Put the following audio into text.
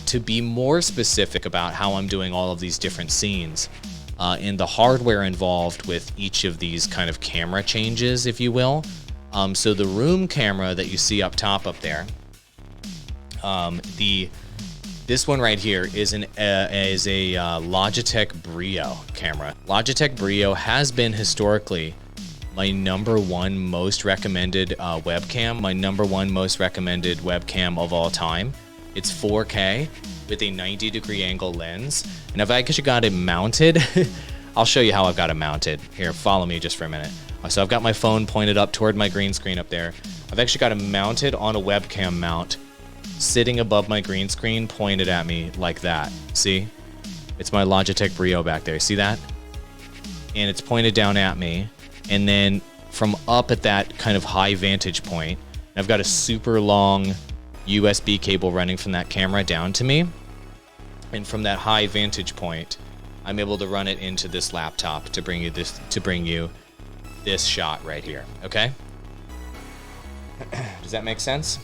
To be more specific about how I'm doing all of these different scenes, and the hardware involved with each of these kind of camera changes, if you will. So the room camera that you see up top up there, this one right here is a Logitech BRIO camera. Logitech BRIO has been historically my #1 most recommended webcam, my #1 most recommended webcam of all time. It's 4K with a 90-degree angle lens, and I've actually got it mounted. I'll show you how I've got it mounted. Here, follow me just for a minute. So I've got my phone pointed up toward my green screen up there. I've actually got it mounted on a webcam mount, sitting above my green screen, pointed at me like that. See? It's my Logitech BRIO back there. See that? And it's pointed down at me. And then from up at that kind of high vantage point, I've got a super long USB cable running from that camera down to me. And from that high vantage point, I'm able to run it into this laptop to bring you this shot right here. Okay? Does that make sense?